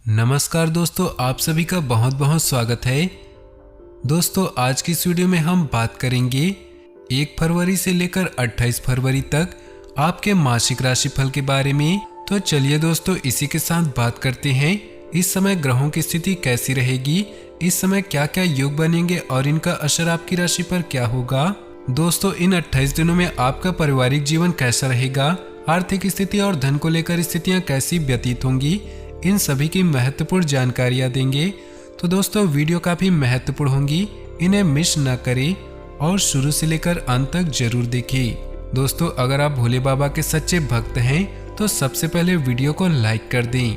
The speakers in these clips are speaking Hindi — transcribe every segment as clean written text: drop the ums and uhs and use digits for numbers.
नमस्कार दोस्तों, आप सभी का बहुत बहुत स्वागत है। दोस्तों, आज की इस वीडियो में हम बात करेंगे 1 फरवरी से लेकर 28 फरवरी तक आपके मासिक राशिफल के बारे में। तो चलिए दोस्तों, इसी के साथ बात करते हैं इस समय ग्रहों की स्थिति कैसी रहेगी, इस समय क्या क्या योग बनेंगे और इनका असर आपकी राशि पर क्या होगा। दोस्तों, इन 28 दिनों में आपका पारिवारिक जीवन कैसा रहेगा, आर्थिक स्थिति और धन को लेकर स्थितियां कैसी व्यतीत होंगी, इन सभी की महत्वपूर्ण जानकारियां देंगे। तो दोस्तों, वीडियो काफी महत्वपूर्ण होंगी, इन्हें मिस न करें और शुरू से लेकर अंत तक जरूर देखें। दोस्तों, अगर आप भोले बाबा के सच्चे भक्त हैं तो सबसे पहले वीडियो को लाइक कर दें।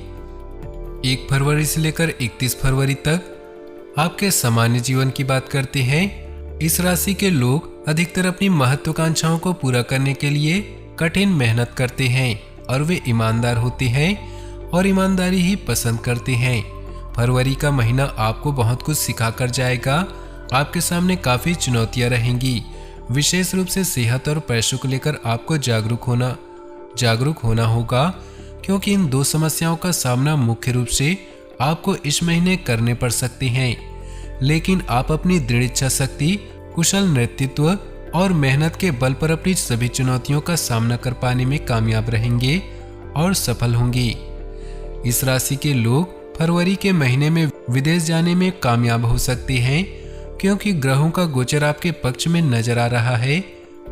1 फरवरी से लेकर 31 फरवरी तक आपके सामान्य जीवन की बात करते हैं। इस राशि के लोग अधिकतर अपनी महत्वाकांक्षाओं को पूरा करने के लिए कठिन मेहनत करते हैं और वे ईमानदार होते हैं और ईमानदारी ही पसंद करते हैं। फरवरी का महीना आपको बहुत कुछ सिखा कर जाएगा। आपके सामने काफी चुनौतियां रहेंगी। विशेष रूप से सेहत और पैसों को लेकर आपको जागरूक होना होगा, क्योंकि इन 2 समस्याओं का सामना मुख्य रूप से आपको इस महीने करने पड़ सकते हैं। लेकिन आप अपनी दृढ़ इच्छा शक्ति, कुशल नेतृत्व और मेहनत के बल पर अपनी सभी चुनौतियों का सामना कर पाने में कामयाब रहेंगे और सफल होंगे। इस राशि के लोग फरवरी के महीने में विदेश जाने में कामयाब हो सकते हैं, क्योंकि ग्रहों का गोचर आपके पक्ष में नजर आ रहा है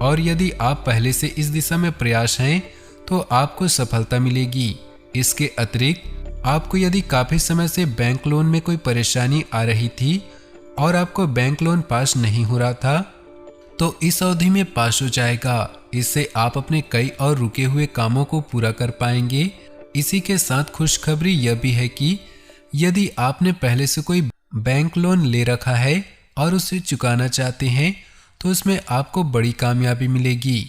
और यदि आप पहले से इस दिशा में प्रयास हैं तो आपको सफलता मिलेगी। इसके अतिरिक्त आपको यदि काफी समय से बैंक लोन में कोई परेशानी आ रही थी और आपको बैंक लोन पास नहीं हो रहा था, तो इस अवधि में पास हो जाएगा। इससे आप अपने कई और रुके हुए कामों को पूरा कर पाएंगे। इसी के साथ खुशखबरी यह भी है कि यदि आपने पहले से कोई बैंक लोन ले रखा है और उसे चुकाना चाहते हैं तो उसमें आपको बड़ी कामयाबी मिलेगी।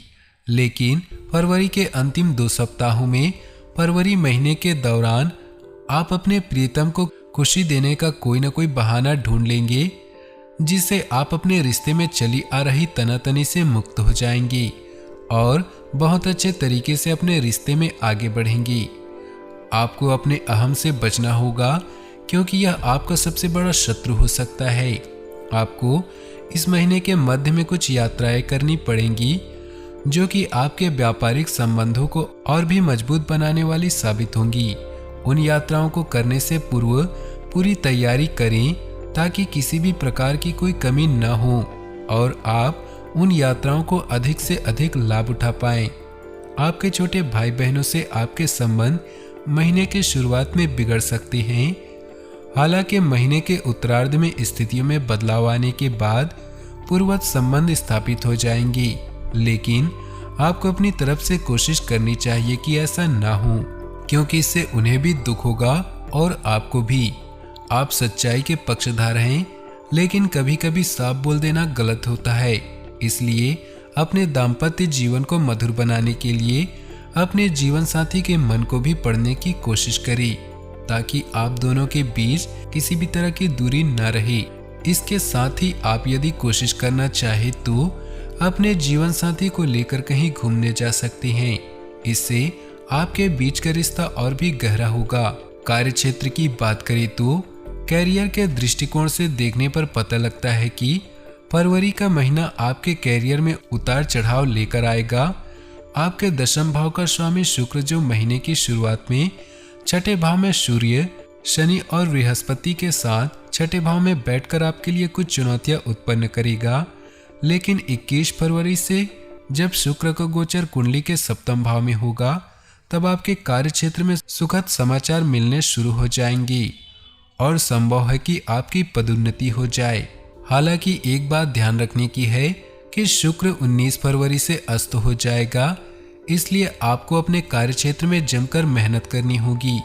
लेकिन फरवरी के अंतिम 2 सप्ताहों में फरवरी महीने के दौरान आप अपने प्रियतम को खुशी देने का कोई न कोई बहाना ढूंढ लेंगे, जिससे आप अपने रिश्ते में चली आ रही तनातनी से मुक्त हो जाएंगी और बहुत अच्छे तरीके से अपने रिश्ते में आगे बढ़ेंगी। आपको अपने अहम से बचना होगा, क्योंकि यह आपका सबसे बड़ा शत्रु हो सकता है। आपको इस महीने के मध्य में कुछ यात्राएं करनी पड़ेंगी, जो कि आपके व्यापारिक संबंधों को और भी मजबूत बनाने वाली साबित होंगी। उन यात्राओं को करने से पूर्व पूरी तैयारी करें, ताकि किसी भी प्रकार की कोई कमी न हो और आप उन यात्राओं को अधिक से अधिक लाभ उठा पाएं। आपके छोटे भाई बहनों से आपके संबंध महीने के शुरुआत में बिगड़ सकते हैं। हालांकि महीने के उत्तरार्ध में स्थितियों में बदलाव आने के बाद पूर्ववत संबंध स्थापित हो जाएंगे, लेकिन आपको अपनी तरफ से कोशिश करनी चाहिए कि ऐसा ना हो, क्योंकि इससे उन्हें भी दुख होगा और आपको भी। आप सच्चाई के पक्षधर हैं, लेकिन कभी कभी साफ बोल देना गलत होता है। इसलिए अपने दाम्पत्य जीवन को मधुर बनाने के लिए अपने जीवन साथी के मन को भी पढ़ने की कोशिश करें, ताकि आप दोनों के बीच किसी भी तरह की दूरी न रहे। इसके साथ ही आप यदि कोशिश करना चाहे तो अपने जीवन साथी को लेकर कहीं घूमने जा सकते हैं। इससे आपके बीच का रिश्ता और भी गहरा होगा। कार्य क्षेत्र की बात करें तो कैरियर के दृष्टिकोण से देखने पर पता लगता है कि फरवरी का महीना आपके कैरियर में उतार चढ़ाव लेकर आएगा। आपके 10वें भाव का स्वामी शुक्र, जो महीने की शुरुआत में 6ठे भाव में सूर्य, शनि और बृहस्पति के साथ 6ठे भाव में बैठकर आपके लिए कुछ चुनौतियां उत्पन्न करेगा। लेकिन 21 फरवरी से जब शुक्र का गोचर कुंडली के 7वें भाव में होगा, तब आपके कार्य क्षेत्र में सुखद समाचार मिलने शुरू हो जाएंगे और संभव है कि आपकी पदोन्नति हो जाए। हालांकि एक बात ध्यान रखने की है कि शुक्र 19 फरवरी से अस्त हो जाएगा, इसलिए आपको अपने कार्य क्षेत्र में जमकर मेहनत करनी होगी,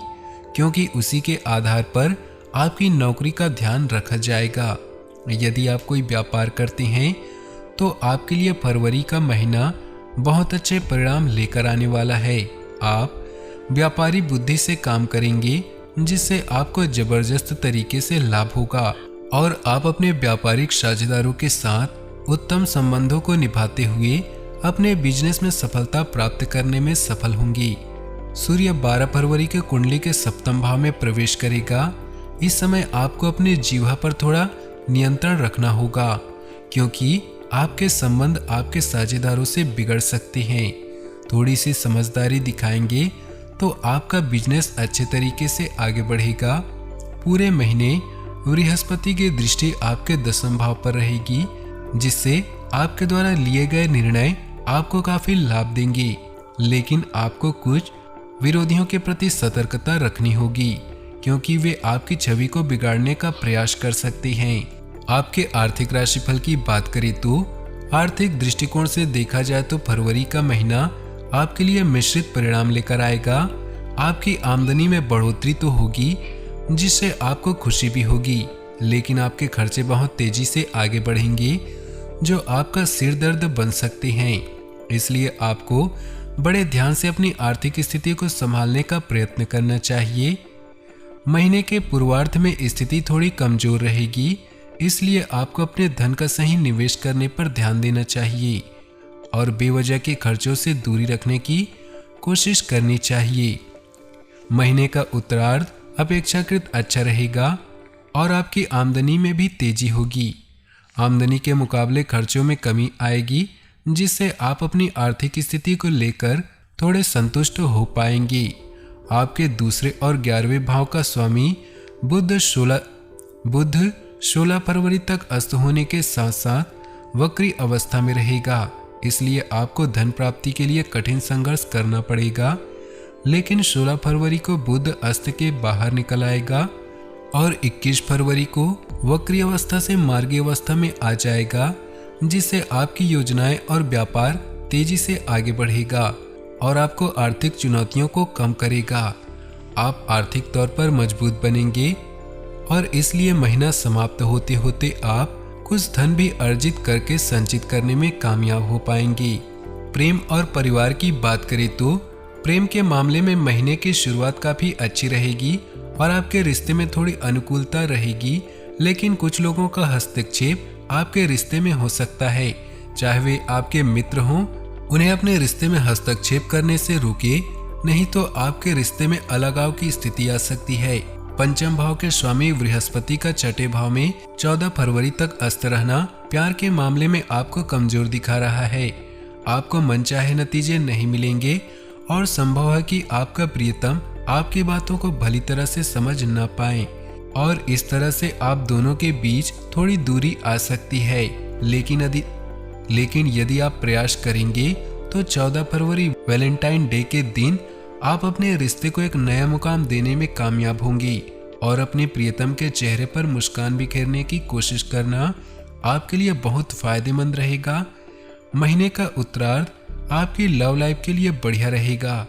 क्योंकि उसी के आधार पर आपकी नौकरी का ध्यान रखा जाएगा। यदि आप कोई व्यापार करते हैं तो आपके लिए फरवरी का महीना बहुत अच्छे परिणाम लेकर आने वाला है। आप व्यापारी बुद्धि से काम करेंगे, जिससे आपको जबरदस्त तरीके से लाभ होगा और आप अपने व्यापारिक साझेदारों के साथ उत्तम संबंधों को निभाते हुए अपने बिजनेस में सफलता प्राप्त करने में सफल होंगी। सूर्य 12 फरवरी के कुंडली के सप्तम भाव में प्रवेश करेगा। इस समय आपको अपने जीवा पर थोड़ा नियंत्रण रखना होगा, क्योंकि आपके संबंध आपके साझेदारों से बिगड़ सकते हैं। थोड़ी सी समझदारी दिखाएंगे तो आपका बिजनेस अच्छे तरीके से आगे बढ़ेगा। पूरे महीने बृहस्पति की दृष्टि आपके 10वें भाव पर रहेगी, जिससे आपके द्वारा लिए गए निर्णय आपको काफी लाभ देंगे। लेकिन आपको कुछ विरोधियों के प्रति सतर्कता रखनी होगी, क्योंकि वे आपकी छवि को बिगाड़ने का प्रयास कर सकते हैं। आपके आर्थिक राशिफल की बात करें तो आर्थिक दृष्टिकोण से देखा जाए तो फरवरी का महीना आपके लिए मिश्रित परिणाम लेकर आएगा। आपकी आमदनी में बढ़ोतरी तो होगी, जिससे आपको खुशी भी होगी, लेकिन आपके खर्चे बहुत तेजी से आगे बढ़ेंगे, जो आपका सिर दर्द बन सकते हैं। इसलिए आपको बड़े ध्यान से अपनी आर्थिक स्थिति को संभालने का प्रयत्न करना चाहिए। महीने के पूर्वार्ध में स्थिति थोड़ी कमजोर रहेगी, इसलिए आपको अपने धन का सही निवेश करने पर ध्यान देना चाहिए और बेवजह के खर्चों से दूरी रखने की कोशिश करनी चाहिए। महीने का उत्तरार्ध अपेक्षाकृत अच्छा रहेगा और आपकी आमदनी में भी तेजी होगी। आमदनी के मुकाबले खर्चों में कमी आएगी, जिससे आप अपनी आर्थिक स्थिति को लेकर थोड़े संतुष्ट हो पाएंगे। आपके दूसरे और 11वें भाव का स्वामी बुध 16 फरवरी तक अस्त होने के साथ साथ वक्री अवस्था में रहेगा। इसलिए आपको धन प्राप्ति के लिए कठिन संघर्ष करना पड़ेगा, लेकिन 16 फरवरी को बुध अस्त के बाहर निकल आएगा और 21 फरवरी को वक्री अवस्था से मार्गी अवस्था में आ जाएगा, जिससे आपकी योजनाएं और व्यापार तेजी से आगे बढ़ेगा और आपको आर्थिक चुनौतियों को कम करेगा। आप आर्थिक तौर पर मजबूत बनेंगे और इसलिए महीना समाप्त होते होते आप कुछ धन भी अर्जित करके संचित करने में कामयाब हो पाएंगे। प्रेम और परिवार की बात करें तो प्रेम के मामले में महीने की शुरुआत काफी अच्छी रहेगी और आपके रिश्ते में थोड़ी अनुकूलता रहेगी, लेकिन कुछ लोगों का हस्तक्षेप आपके रिश्ते में हो सकता है। चाहे वे आपके मित्र हों, उन्हें अपने रिश्ते में हस्तक्षेप करने से रोके, नहीं तो आपके रिश्ते में अलगाव की स्थिति आ सकती है। पंचम भाव के स्वामी बृहस्पति का छठे भाव में 14 फरवरी तक अस्त रहना प्यार के मामले में आपको कमजोर दिखा रहा है। आपको मनचाहे नतीजे नहीं मिलेंगे और संभव है कि आपका प्रियतम आपकी बातों को भली तरह से समझ न पाए और इस तरह से आप दोनों के बीच थोड़ी दूरी आ सकती है। लेकिन यदि आप प्रयास करेंगे तो 14 फरवरी वैलेंटाइन डे के दिन आप अपने रिश्ते को एक नया मुकाम देने में कामयाब होंगी और अपने प्रियतम के चेहरे पर मुस्कान बिखेरने की कोशिश करना आपके लिए बहुत फायदेमंद रहेगा। महीने का उत्तरार्ध आपकी लव लाइफ के लिए बढ़िया रहेगा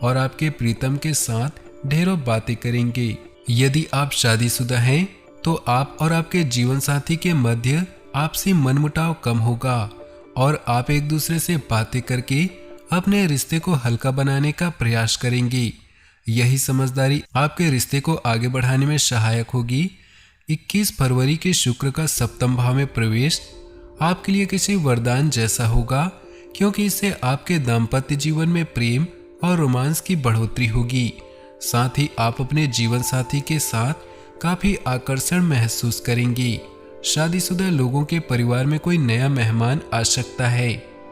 और आपके प्रीतम के साथ ढेरों बातें करेंगे। यदि आप शादीशुदा हैं तो आप और आपके जीवन साथी के मध्य आपसी मनमुटाव कम होगा और आप एक दूसरे से बातें करके अपने रिश्ते को हल्का बनाने का प्रयास करेंगे। यही समझदारी आपके रिश्ते को आगे बढ़ाने में सहायक होगी। 21 फरवरी के शुक्र का सप्तम भाव में प्रवेश आपके लिए किसी वरदान जैसा होगा, क्योंकि इससे आपके दाम्पत्य जीवन में प्रेम और रोमांस की बढ़ोतरी होगी। साथ ही आप अपने जीवन साथी के साथ काफी आकर्षण महसूस करेंगे। शादीशुदा लोगों के परिवार में कोई नया मेहमान आ सकता है।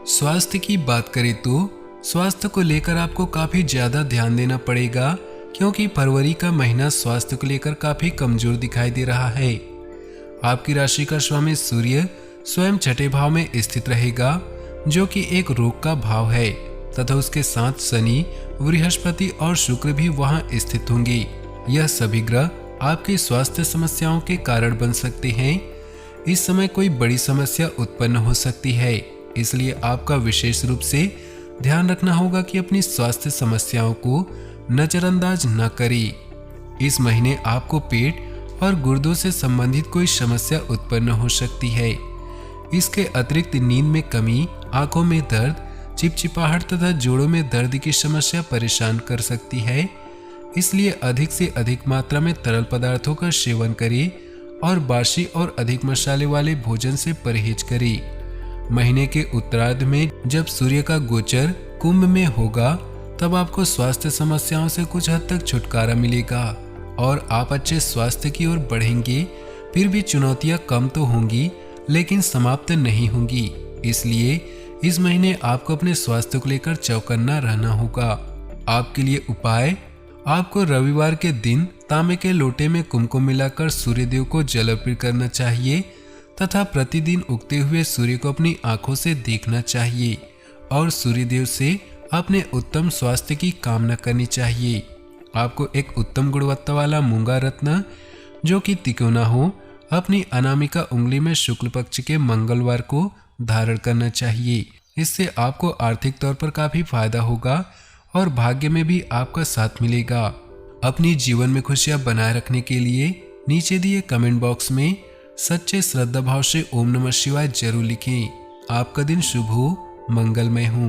स्वास्थ्य की बात करें तो स्वास्थ्य को लेकर आपको काफी ज्यादा ध्यान देना पड़ेगा, क्योंकि फरवरी का महीना स्वास्थ्य को लेकर काफी कमजोर दिखाई दे रहा है। आपकी राशि का स्वामी सूर्य स्वयं छठे भाव में स्थित रहेगा, जो कि एक रोग का भाव है, तथा उसके साथ शनि, बृहस्पति और शुक्र भी वहां स्थित होंगे। यह सभी ग्रह आपकी स्वास्थ्य समस्याओं के कारण बन सकते हैं। इस समय कोई बड़ी समस्या उत्पन्न हो सकती है, इसलिए आपका विशेष रूप से ध्यान रखना होगा कि अपनी स्वास्थ्य समस्याओं को नजरअंदाज न करें। इस महीने आपको पेट और गुर्दों से संबंधित कोई समस्या उत्पन्न हो सकती है। इसके अतिरिक्त नींद में कमी, आंखों में दर्द, चिपचिपाहट तथा जोड़ों में दर्द की समस्या परेशान कर सकती है। इसलिए अधिक से अधिक मात्रा में तरल पदार्थों का सेवन करें और बासी और अधिक मसाले वाले भोजन से परहेज करें। महीने के उत्तरार्ध में जब सूर्य का गोचर कुंभ में होगा तब आपको स्वास्थ्य समस्याओं से कुछ हद तक छुटकारा मिलेगा और आप अच्छे स्वास्थ्य की ओर बढ़ेंगे। फिर भी चुनौतियां कम तो होंगी लेकिन समाप्त नहीं होंगी। इसलिए इस महीने आपको अपने स्वास्थ्य को लेकर चौकन्ना रहना होगा। आपके लिए उपाय, आपको रविवार के दिन तांबे के लोटे में कुमकुम मिलाकर सूर्यदेव को जल अर्पित करना चाहिए तथा प्रतिदिन उगते हुए सूर्य को अपनी आंखों से देखना चाहिए और सूर्यदेव से अपने उत्तम स्वास्थ्य की कामना करनी चाहिए। आपको एक उत्तम गुणवत्ता वाला मूंगा रत्न जो कि तिकोना हो अपनी अनामिका उंगली में शुक्ल पक्ष के मंगलवार को धारण करना चाहिए। इससे आपको आर्थिक तौर पर काफी फायदा होगा और भाग्य में भी आपका साथ मिलेगा। अपनी जीवन में खुशियां बनाए रखने के लिए नीचे दिए कमेंट बॉक्स में सच्चे श्रद्धा भाव से ओम नमः शिवाय जरूर लिखें। आपका दिन शुभ हो, मंगलमय हो।